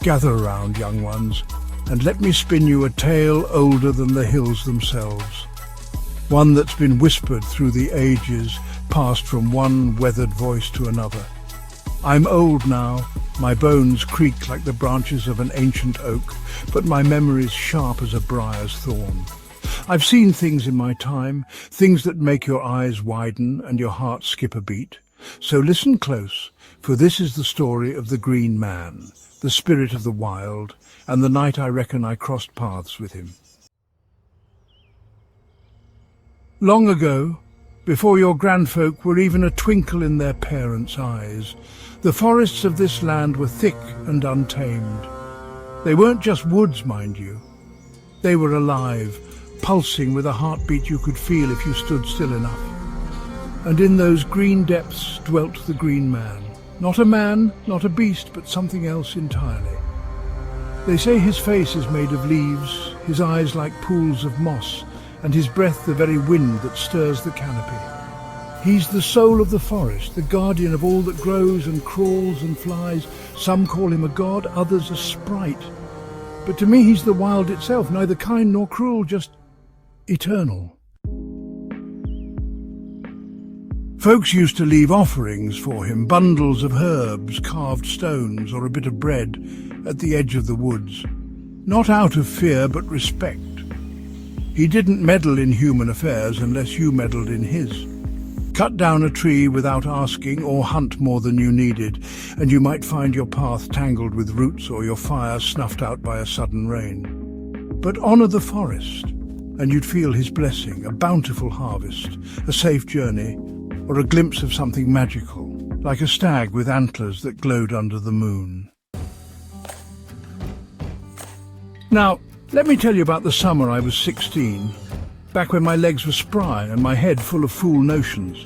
Gather round, young ones, and let me spin you a tale older than the hills themselves. One that's been whispered through the ages, passed from one weathered voice to another. I'm old now, my bones creak like the branches of an ancient oak, but my memory's sharp as a briar's thorn. I've seen things in my time, things that make your eyes widen and your heart skip a beat. So listen close, for this is the story of the Green Man, the spirit of the wild, and the night I reckon I crossed paths with him. Long ago, before your grandfolk were even a twinkle in their parents' eyes, the forests of this land were thick and untamed. They weren't just woods, mind you. They were alive, pulsing with a heartbeat you could feel if you stood still enough. And in those green depths dwelt the Green Man. Not a man, not a beast, but something else entirely. They say his face is made of leaves, his eyes like pools of moss, and his breath the very wind that stirs the canopy. He's the soul of the forest, the guardian of all that grows and crawls and flies. Some call him a god, others a sprite. But to me he's the wild itself, neither kind nor cruel, just eternal. Folks used to leave offerings for him, bundles of herbs, carved stones, or a bit of bread at the edge of the woods. Not out of fear, but respect. He didn't meddle in human affairs unless you meddled in his. Cut down a tree without asking, or hunt more than you needed, and you might find your path tangled with roots or your fire snuffed out by a sudden rain. But honour the forest, and you'd feel his blessing, a bountiful harvest, a safe journey, or a glimpse of something magical, like a stag with antlers that glowed under the moon. Now, let me tell you about the summer I was 16, back when my legs were spry and my head full of fool notions.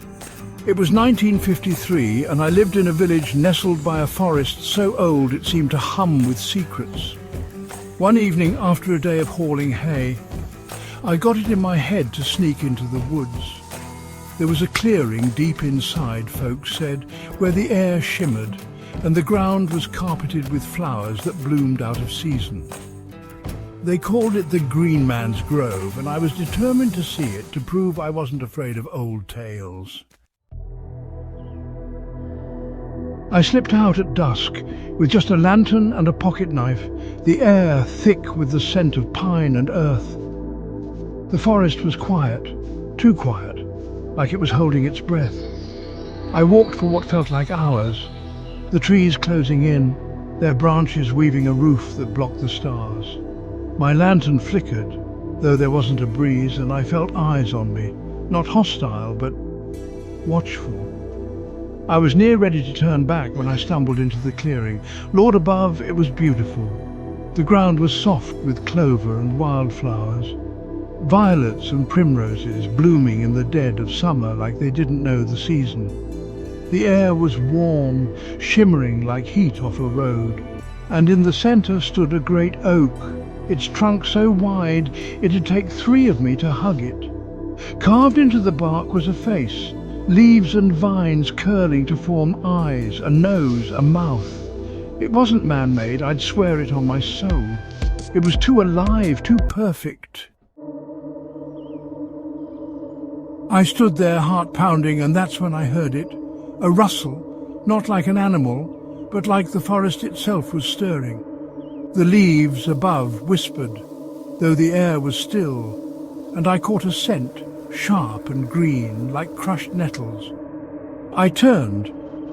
It was 1953, and I lived in a village nestled by a forest so old it seemed to hum with secrets. One evening, after a day of hauling hay, I got it in my head to sneak into the woods. There was a clearing deep inside, folks said, where the air shimmered and the ground was carpeted with flowers that bloomed out of season. They called it the Green Man's Grove, and I was determined to see it to prove I wasn't afraid of old tales. I slipped out at dusk with just a lantern and a pocket knife, the air thick with the scent of pine and earth. The forest was quiet, too quiet, like it was holding its breath. I walked for what felt like hours, the trees closing in, their branches weaving a roof that blocked the stars. My lantern flickered, though there wasn't a breeze, and I felt eyes on me, not hostile, but watchful. I was near ready to turn back when I stumbled into the clearing. Lord above, it was beautiful. The ground was soft with clover and wildflowers. Violets and primroses blooming in the dead of summer like they didn't know the season. The air was warm, shimmering like heat off a road, and in the centre stood a great oak, its trunk so wide it'd take 3 of me to hug it. Carved into the bark was a face, leaves and vines curling to form eyes, a nose, a mouth. It wasn't man-made, I'd swear it on my soul. It was too alive, too perfect. I stood there, heart pounding, and that's when I heard it. A rustle, not like an animal, but like the forest itself was stirring. The leaves above whispered, though the air was still, and I caught a scent, sharp and green, like crushed nettles. I turned,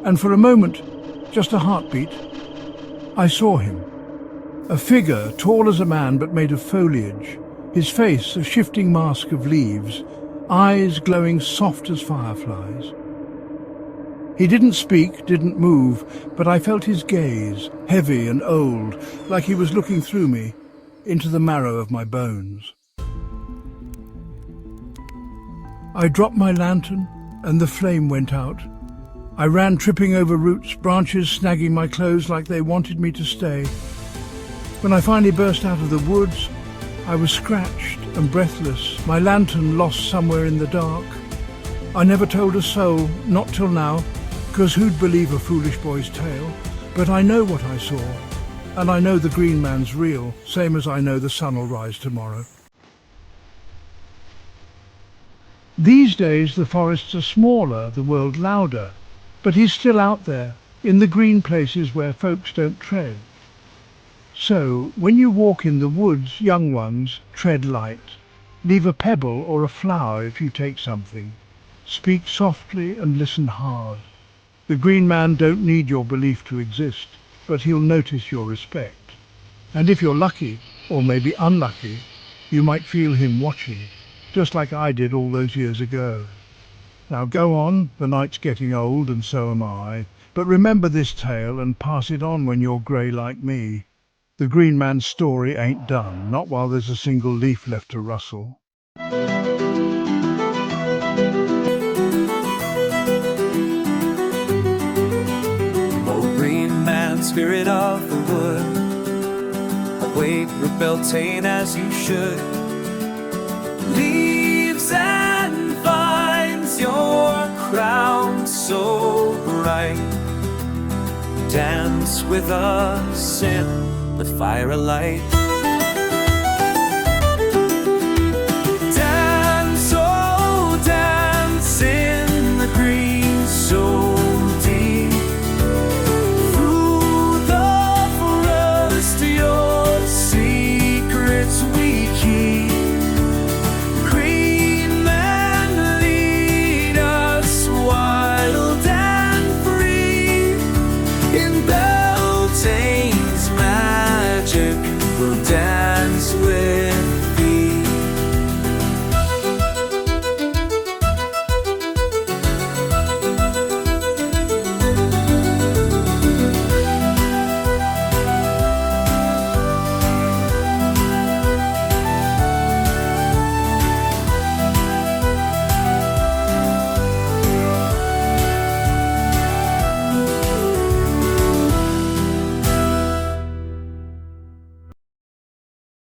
and for a moment, just a heartbeat, I saw him. A figure, tall as a man but made of foliage, his face a shifting mask of leaves, eyes glowing soft as fireflies. He didn't speak, didn't move, but I felt his gaze, heavy and old, like he was looking through me, into the marrow of my bones. I dropped my lantern, and the flame went out. I ran tripping over roots, branches snagging my clothes like they wanted me to stay. When I finally burst out of the woods, I was scratched and breathless, my lantern lost somewhere in the dark. I never told a soul, not till now, 'cause who'd believe a foolish boy's tale? But I know what I saw. And I know the green man's real, same as I know the sun will rise tomorrow. These days the forests are smaller, the world louder, but he's still out there, in the green places where folks don't tread. So, when you walk in the woods, young ones, tread light. Leave a pebble or a flower if you take something. Speak softly and listen hard. The green man don't need your belief to exist, but he'll notice your respect. And if you're lucky, or maybe unlucky, you might feel him watching, just like I did all those years ago. Now go on, the night's getting old and so am I, but remember this tale and pass it on when you're grey like me. The green man's story ain't done, not while there's a single leaf left to rustle. O green man, spirit of the wood, awake, rebel, tame as you should. Leaves and vines, your crown so bright. Dance with us in the fire alight. Dance, oh dance in the green so deep. Through the forest your secrets we keep. Green man, lead us wild and free in